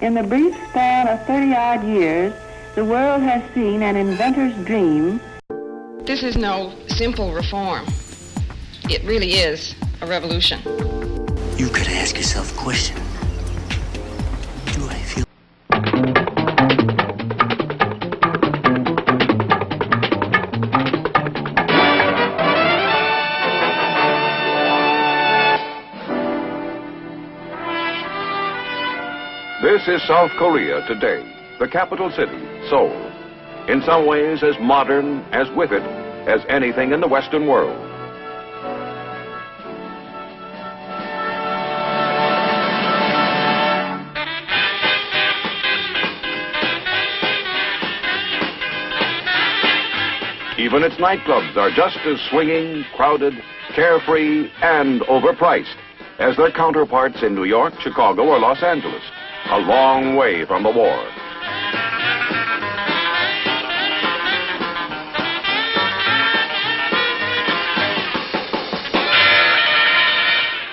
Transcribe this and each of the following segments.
In the brief span of 30-odd years, the world has seen an inventor's dream. This is no simple reform. It really is a revolution. You could ask yourself a question. Do I feel... This is South Korea today, the capital city, Seoul. In some ways as modern, as with it, as anything in the Western world. Even its nightclubs are just as swinging, crowded, carefree, and overpriced as their counterparts in New York, Chicago, or Los Angeles, a long way from the war.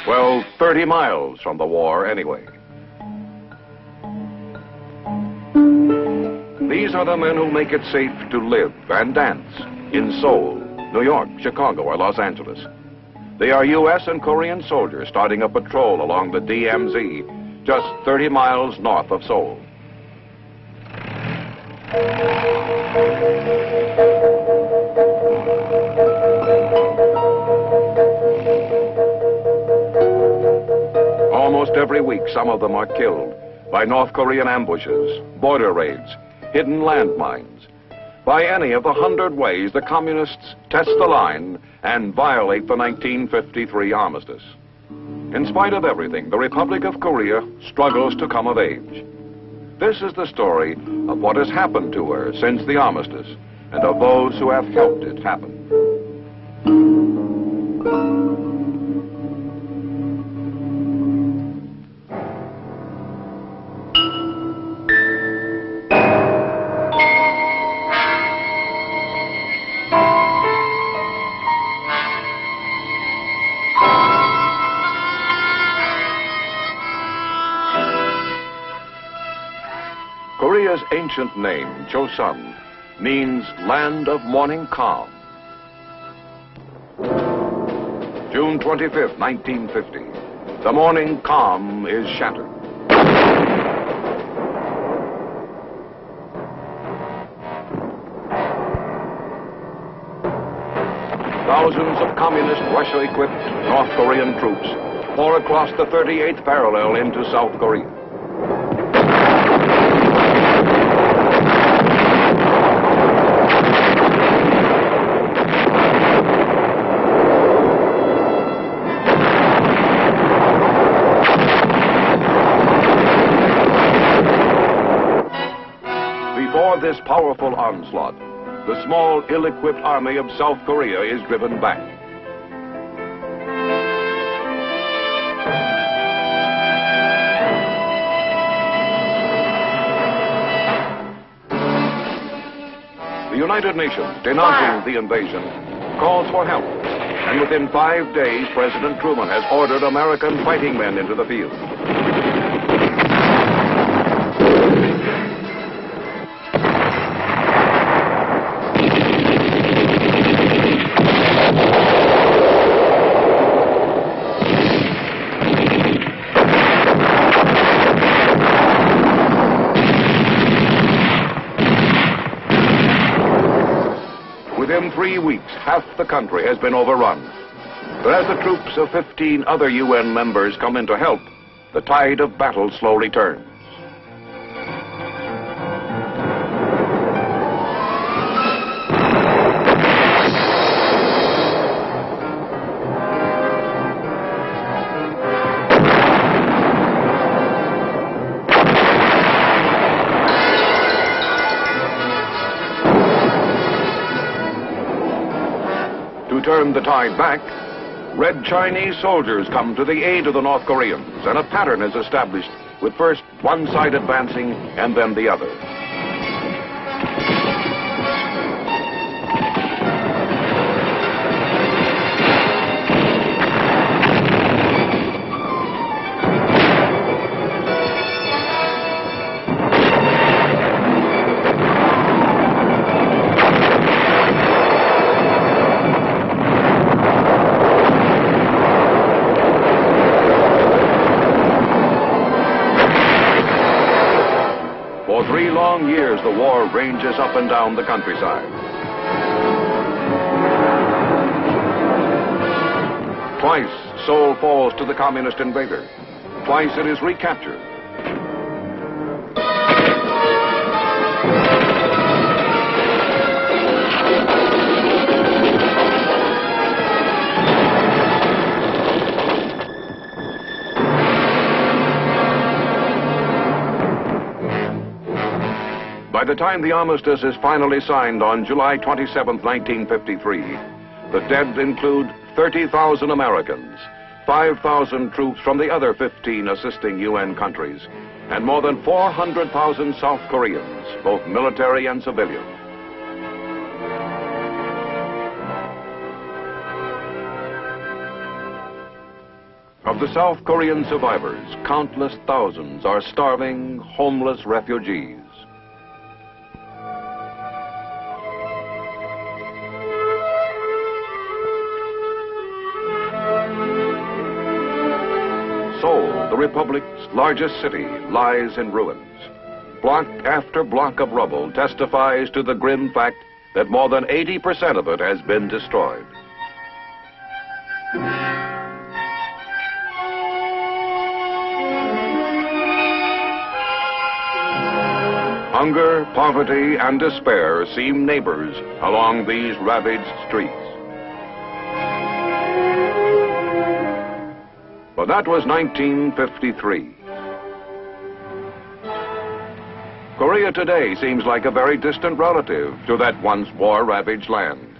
Well, 30 miles from the war anyway. These are the men who make it safe to live and dance in Seoul, New York, Chicago, or Los Angeles. They are U.S. and Korean soldiers starting a patrol along the DMZ, just 30 miles north of Seoul. Almost every week, some of them are killed by North Korean ambushes, border raids, hidden landmines, by any of the 100 ways the communists test the line and violate the 1953 armistice. In spite of everything, the Republic of Korea struggles to come of age. This is the story of what has happened to her since the armistice, and of those who have helped it happen. Korea's ancient name, Joseon, means land of morning calm. June 25th, 1950. The morning calm is shattered. Thousands of communist Russia-equipped North Korean troops pour across the 38th parallel into South Korea. Before this powerful onslaught, the small, ill-equipped army of South Korea is driven back. The United Nations, denouncing the invasion, calls for help, and within 5 days, President Truman has ordered American fighting men into the field. Within 3 weeks, half the country has been overrun. But as the troops of 15 other UN members come in to help, the tide of battle slowly turns. To turn the tide back, red Chinese soldiers come to the aid of the North Koreans, and a pattern is established, with first one side advancing and then the other. For 3 long years, the war ranges up and down the countryside. Twice, Seoul falls to the communist invader. Twice it is recaptured. By the time the armistice is finally signed on July 27, 1953, the dead include 30,000 Americans, 5,000 troops from the other 15 assisting UN countries, and more than 400,000 South Koreans, both military and civilian. Of the South Korean survivors, countless thousands are starving, homeless refugees. Seoul, the republic's largest city, lies in ruins. Block after block of rubble testifies to the grim fact that more than 80% of it has been destroyed. Hunger, poverty, and despair seem neighbors along these ravaged streets. But that was 1953. Korea today seems like a very distant relative to that once war-ravaged land.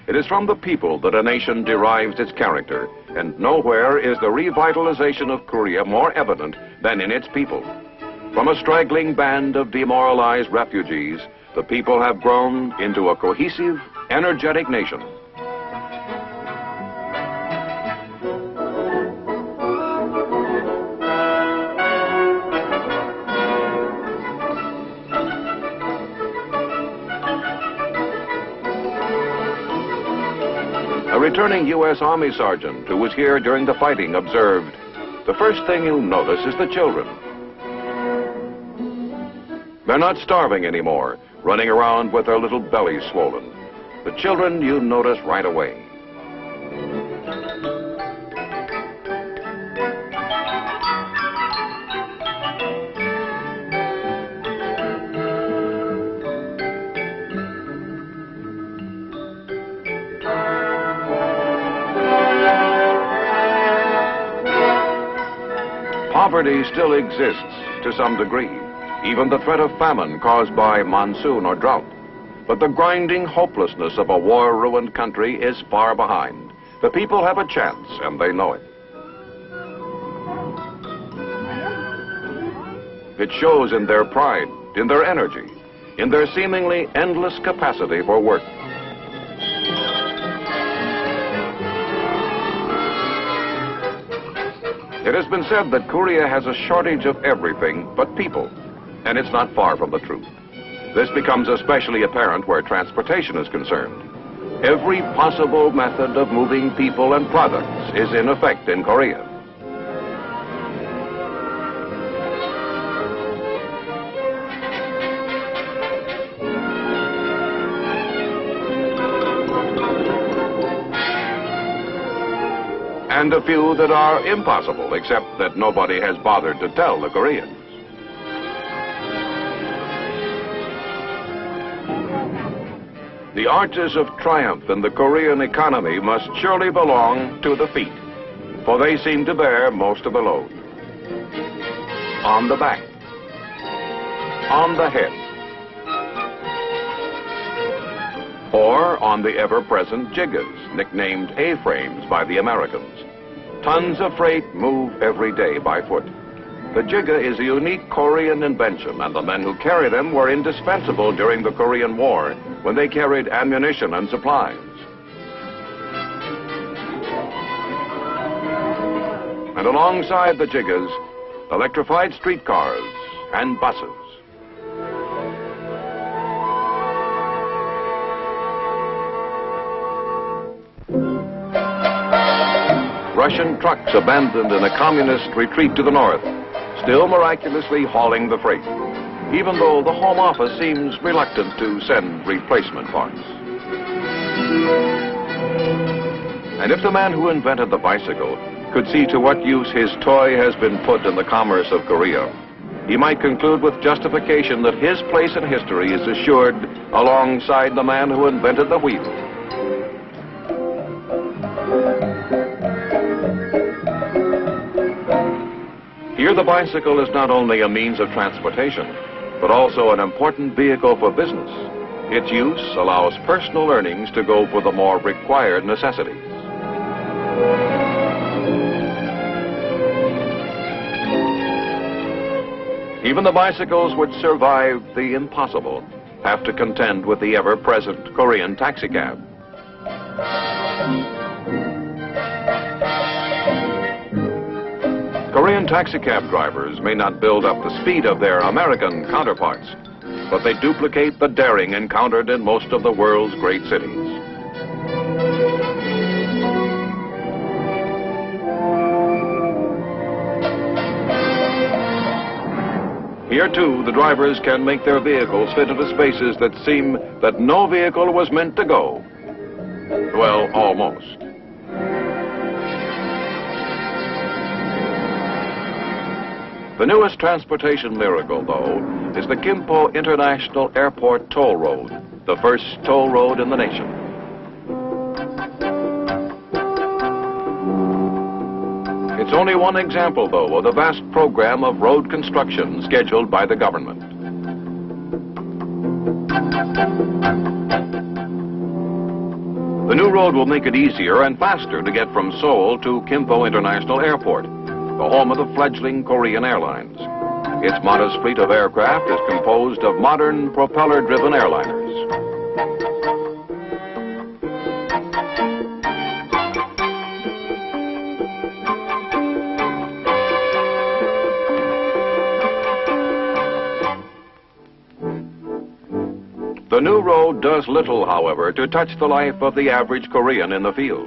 It is from the people that a nation derives its character, and nowhere is the revitalization of Korea more evident than in its people. From a straggling band of demoralized refugees, the people have grown into a cohesive, energetic nation. A returning U.S. Army sergeant who was here during the fighting observed, "The first thing you'll notice is the children. They're not starving anymore, running around with their little bellies swollen. The children you notice right away." Poverty still exists to some degree, even the threat of famine caused by monsoon or drought. But the grinding hopelessness of a war-ruined country is far behind. The people have a chance, and they know it. It shows in their pride, in their energy, in their seemingly endless capacity for work. It has been said that Korea has a shortage of everything but people, and it's not far from the truth. This becomes especially apparent where transportation is concerned. Every possible method of moving people and products is in effect in Korea. And a few that are impossible, except that nobody has bothered to tell the Koreans. The arches of triumph in the Korean economy must surely belong to the feet, for they seem to bear most of the load. On the back, on the head, or on the ever-present jigas, nicknamed A-frames by the Americans. Tons of freight move every day by foot. The jiga is a unique Korean invention, and the men who carry them were indispensable during the Korean War, when they carried ammunition and supplies. And alongside the jigas, electrified streetcars and buses. Russian trucks abandoned in a communist retreat to the north, still miraculously hauling the freight. even though the Home Office seems reluctant to send replacement parts. And if the man who invented the bicycle could see to what use his toy has been put in the commerce of Korea, he might conclude with justification that his place in history is assured alongside the man who invented the wheel. Here the bicycle is not only a means of transportation, but also an important vehicle for business. Its use allows personal earnings to go for the more required necessities. Even the bicycles which survive the impossible have to contend with the ever-present Korean taxicab. Korean taxicab drivers may not build up the speed of their American counterparts, but they duplicate the daring encountered in most of the world's great cities. Here, too, the drivers can make their vehicles fit into spaces that seem that no vehicle was meant to go. Well, almost. The newest transportation miracle, though, is the Gimpo International Airport Toll Road, the first toll road in the nation. It's only one example, though, of the vast program of road construction scheduled by the government. The new road will make it easier and faster to get from Seoul to Gimpo International Airport, the home of the fledgling Korean Airlines. Its modest fleet of aircraft is composed of modern propeller-driven airliners. The new road does little, however, to touch the life of the average Korean in the field.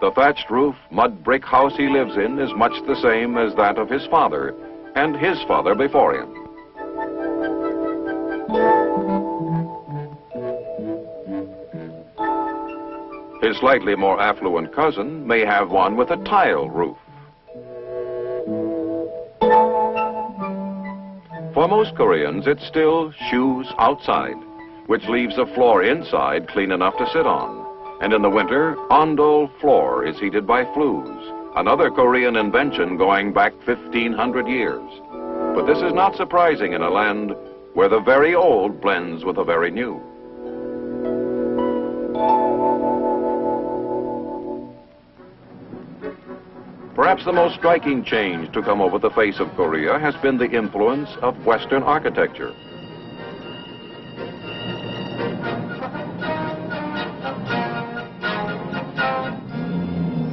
The thatched roof, mud brick house he lives in is much the same as that of his father and his father before him. His slightly more affluent cousin may have one with a tile roof. For most Koreans, it's still shoes outside, which leaves the floor inside clean enough to sit on. And in the winter, ondol floor is heated by flues, another Korean invention going back 1,500 years. But this is not surprising in a land where the very old blends with the very new. Perhaps the most striking change to come over the face of Korea has been the influence of Western architecture.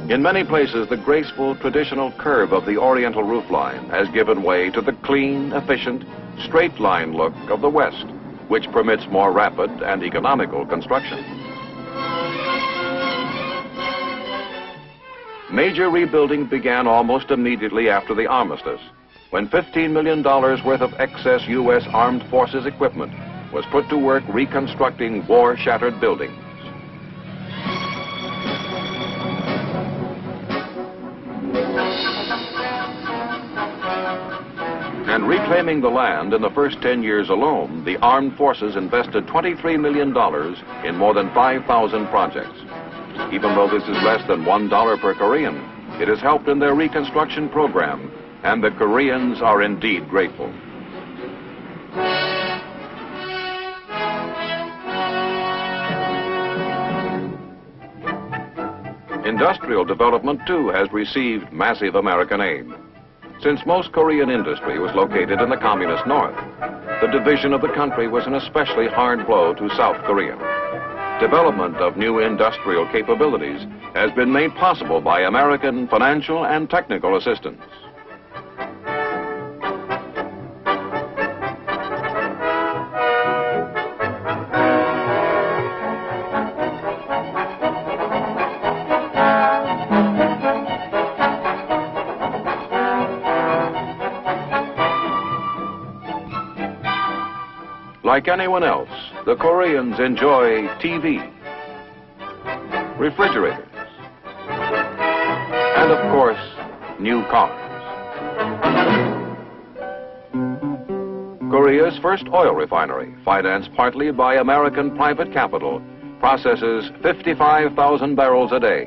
In many places, the graceful, traditional curve of the Oriental roofline has given way to the clean, efficient, straight-line look of the West, which permits more rapid and economical construction. Major rebuilding began almost immediately after the armistice, when $15 million worth of excess U.S. Armed Forces equipment was put to work reconstructing war-shattered buildings. And reclaiming the land in the first 10 years alone, the armed forces invested $23 million in more than 5,000 projects. Even though this is less than $1 per Korean, it has helped in their reconstruction program, and the Koreans are indeed grateful. Industrial development, too, has received massive American aid. Since most Korean industry was located in the communist north, the division of the country was an especially hard blow to South Korea. Development of new industrial capabilities has been made possible by American financial and technical assistance. Like anyone else, the Koreans enjoy TV, refrigerators, and of course, new cars. Korea's first oil refinery, financed partly by American private capital, processes 55,000 barrels a day.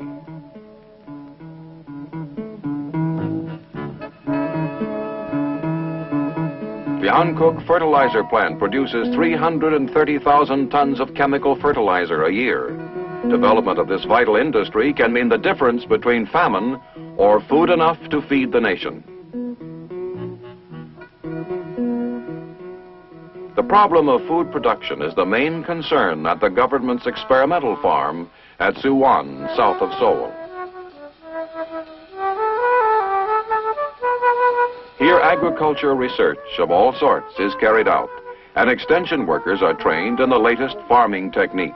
The Hankook fertilizer plant produces 330,000 tons of chemical fertilizer a year. Development of this vital industry can mean the difference between famine or food enough to feed the nation. The problem of food production is the main concern at the government's experimental farm at Suwon, south of Seoul. Here, agricultural research of all sorts is carried out, and extension workers are trained in the latest farming techniques,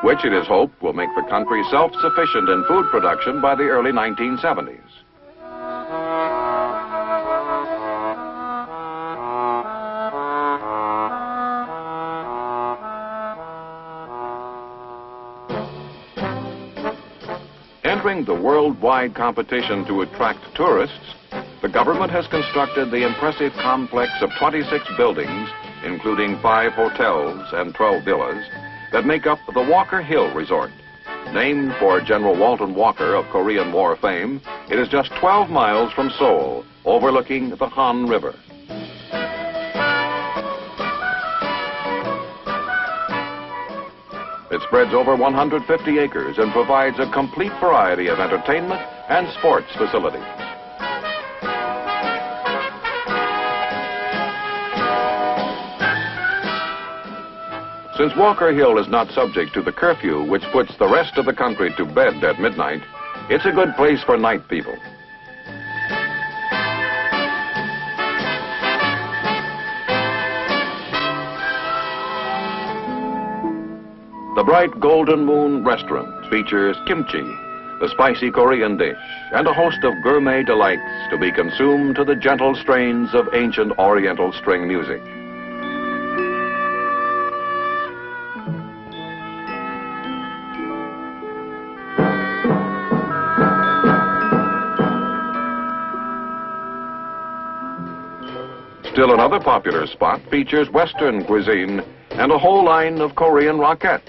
which it is hoped will make the country self-sufficient in food production by the early 1970s. Entering the worldwide competition to attract tourists, the government has constructed the impressive complex of 26 buildings, including 5 hotels and 12 villas, that make up the Walker Hill Resort. Named for General Walton Walker of Korean War fame, it is just 12 miles from Seoul, overlooking the Han River. It spreads over 150 acres and provides a complete variety of entertainment and sports facilities. Since Walker Hill is not subject to the curfew which puts the rest of the country to bed at midnight, it's a good place for night people. The bright Golden Moon restaurant features kimchi, the spicy Korean dish, and a host of gourmet delights to be consumed to the gentle strains of ancient Oriental string music. Still another popular spot features Western cuisine and a whole line of Korean rockettes.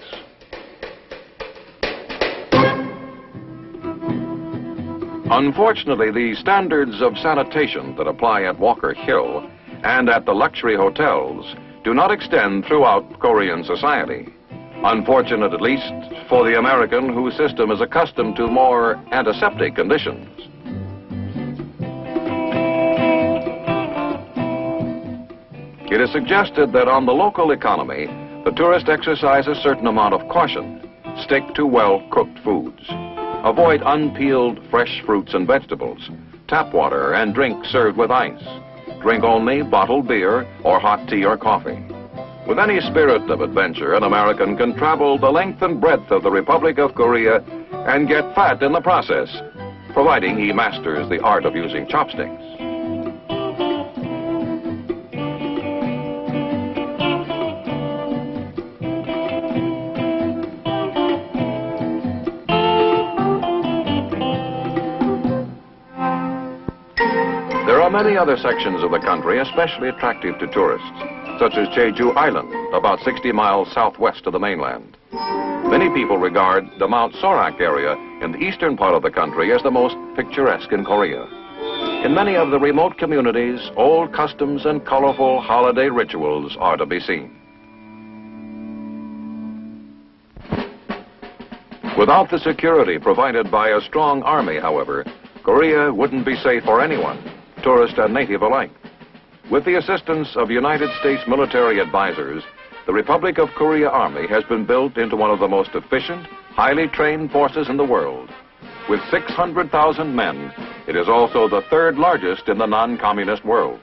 Unfortunately, the standards of sanitation that apply at Walker Hill and at the luxury hotels do not extend throughout Korean society. Unfortunate, at least, for the American whose system is accustomed to more antiseptic conditions. It is suggested that on the local economy, the tourist exercise a certain amount of caution. Stick to well-cooked foods. Avoid unpeeled fresh fruits and vegetables, tap water and drink served with ice. Drink only bottled beer or hot tea or coffee. With any spirit of adventure, an American can travel the length and breadth of the Republic of Korea and get fat in the process, providing he masters the art of using chopsticks. There are many other sections of the country especially attractive to tourists, such as Jeju Island, about 60 miles southwest of the mainland. Many people regard the Mount Sorak area in the eastern part of the country as the most picturesque in Korea. In many of the remote communities, old customs and colorful holiday rituals are to be seen. Without the security provided by a strong army, however, Korea wouldn't be safe for anyone, tourist and native alike. With the assistance of United States military advisors, the Republic of Korea Army has been built into one of the most efficient, highly trained forces in the world. With 600,000 men, it is also the third largest in the non-communist world.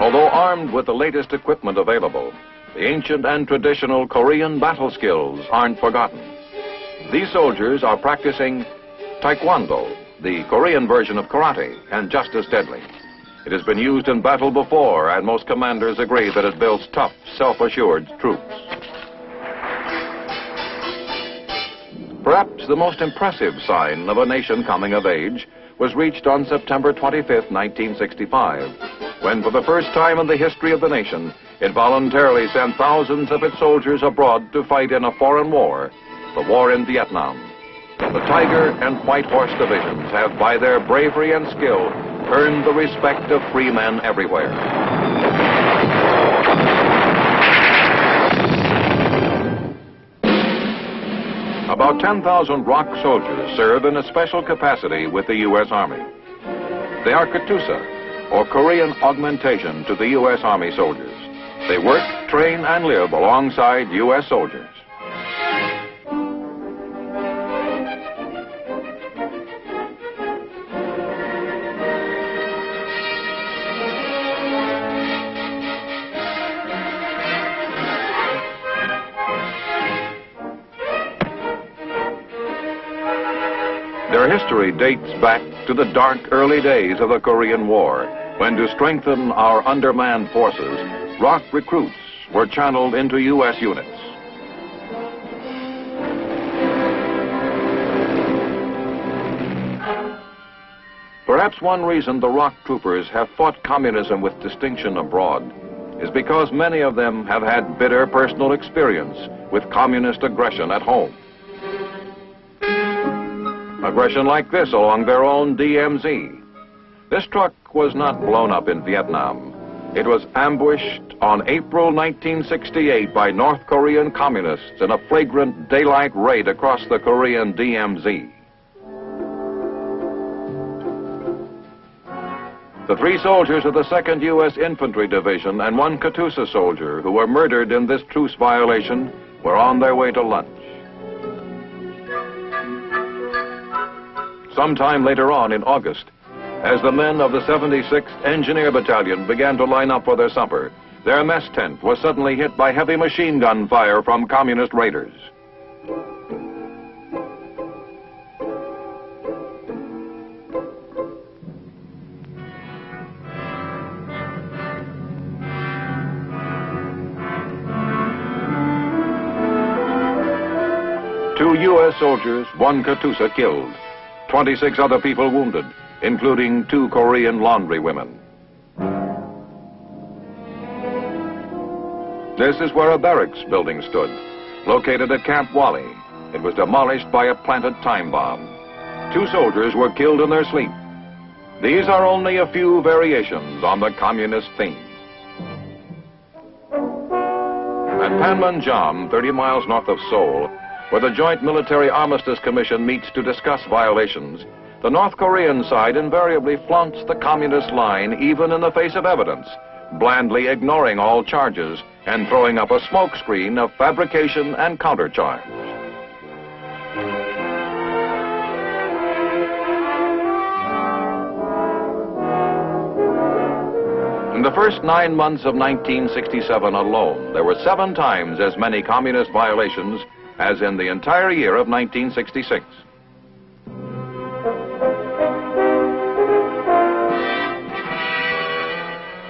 Although armed with the latest equipment available, the ancient and traditional Korean battle skills aren't forgotten. These soldiers are practicing Taekwondo, the Korean version of karate, and just as deadly. It has been used in battle before, and most commanders agree that it builds tough, self-assured troops. Perhaps the most impressive sign of a nation coming of age was reached on September 25, 1965, when for the first time in the history of the nation, it voluntarily sent thousands of its soldiers abroad to fight in a foreign war, the war in Vietnam. The Tiger and White Horse divisions have, by their bravery and skill, earned the respect of free men everywhere. About 10,000 ROK soldiers serve in a special capacity with the U.S. Army. They are Katyusha, or Korean augmentation to the U.S. Army soldiers. They work, train, and live alongside U.S. soldiers. Their history dates back to the dark early days of the Korean War, when to strengthen our undermanned forces, ROK recruits were channeled into U.S. units. Perhaps one reason the ROK troopers have fought communism with distinction abroad is because many of them have had bitter personal experience with communist aggression at home. Aggression like this along their own DMZ. This truck was not blown up in Vietnam. It was ambushed on April 1968 by North Korean communists in a flagrant daylight raid across the Korean DMZ. The 3 soldiers of the 2nd U.S. Infantry Division and 1 Katyusha soldier who were murdered in this truce violation were on their way to lunch. Sometime later on in August, as the men of the 76th Engineer Battalion began to line up for their supper, their mess tent was suddenly hit by heavy machine gun fire from communist raiders. Two U.S. soldiers, 1 Katyusha killed. 26 other people wounded, including 2 Korean laundry women. This is where a barracks building stood, located at Camp Wally. It was demolished by a planted time bomb. 2 soldiers were killed in their sleep. These are only a few variations on the communist theme. At Panmunjom, 30 miles north of Seoul, where the Joint Military Armistice Commission meets to discuss violations, the North Korean side invariably flaunts the communist line even in the face of evidence, blandly ignoring all charges and throwing up a smokescreen of fabrication and countercharge. In the first 9 months of 1967 alone, there were 7 times as many communist violations as in the entire year of 1966.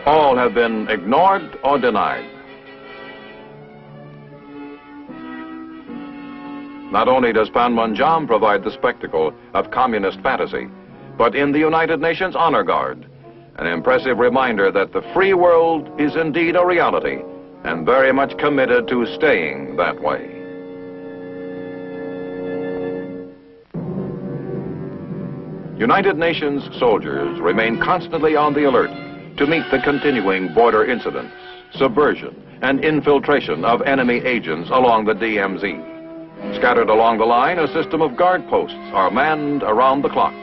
All have been ignored or denied. Not only does Panmunjom provide the spectacle of communist fantasy, but in the United Nations Honor Guard, an impressive reminder that the free world is indeed a reality and very much committed to staying that way. United Nations soldiers remain constantly on the alert to meet the continuing border incidents, subversion, and infiltration of enemy agents along the DMZ. Scattered along the line, a system of guard posts are manned around the clock.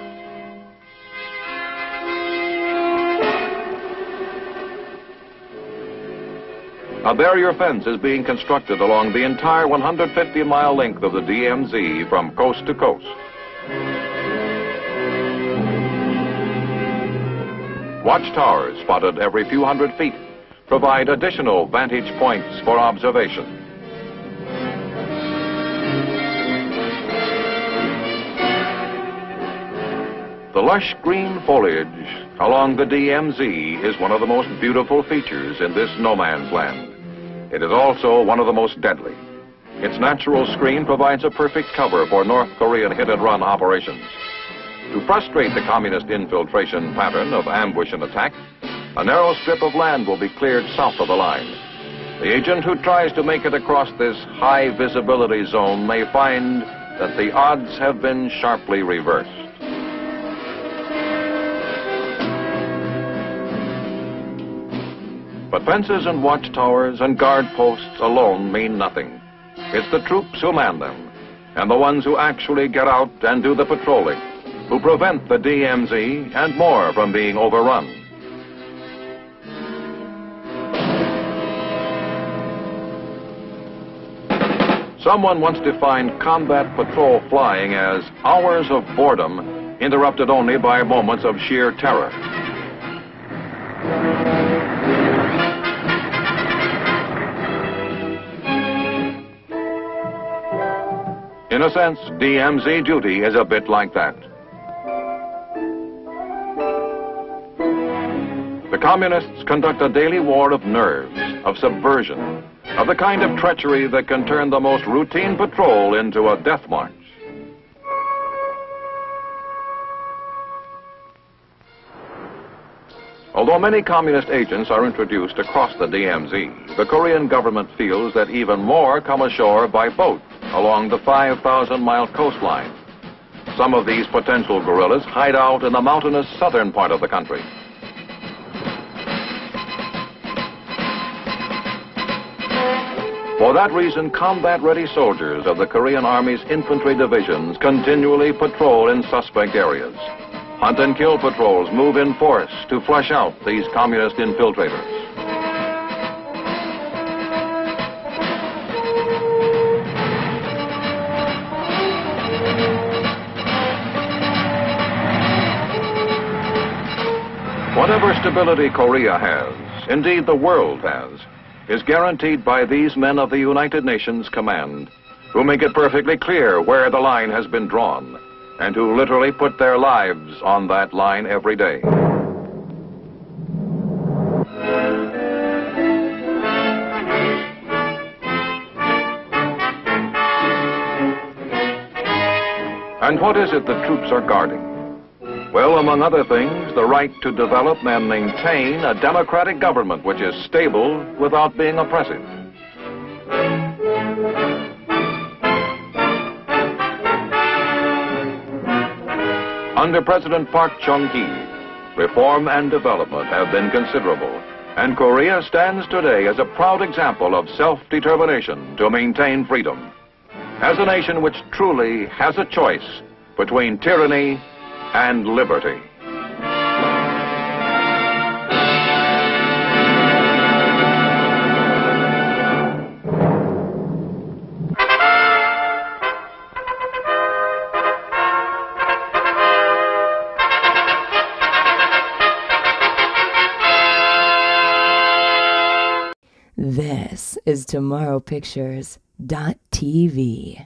A barrier fence is being constructed along the entire 150-mile length of the DMZ from coast to coast. Watchtowers spotted every few hundred feet provide additional vantage points for observation. The lush green foliage along the DMZ is one of the most beautiful features in this no man's land. It is also one of the most deadly. Its natural screen provides a perfect cover for North Korean hit-and-run operations. To frustrate the communist infiltration pattern of ambush and attack, a narrow strip of land will be cleared south of the line. The agent who tries to make it across this high visibility zone may find that the odds have been sharply reversed. But fences and watchtowers and guard posts alone mean nothing. It's the troops who man them, and the ones who actually get out and do the patrolling, who prevent the DMZ and more from being overrun. Someone once defined combat patrol flying as hours of boredom interrupted only by moments of sheer terror. In a sense, DMZ duty is a bit like that. The communists conduct a daily war of nerves, of subversion, of the kind of treachery that can turn the most routine patrol into a death march. Although many communist agents are introduced across the DMZ, the Korean government feels that even more come ashore by boat along the 5,000-mile coastline. Some of these potential guerrillas hide out in the mountainous southern part of the country. For that reason, combat-ready soldiers of the Korean Army's infantry divisions continually patrol in suspect areas. Hunt and kill patrols move in force to flush out these communist infiltrators. Whatever stability Korea has, indeed the world has, is guaranteed by these men of the United Nations Command, who make it perfectly clear where the line has been drawn, and who literally put their lives on that line every day. And what is it the troops are guarding? Well, among other things, the right to develop and maintain a democratic government which is stable without being oppressive. Under President Park Chung-hee, reform and development have been considerable, and Korea stands today as a proud example of self-determination to maintain freedom, as a nation which truly has a choice between tyranny and liberty. This is Tomorrowpictures.TV.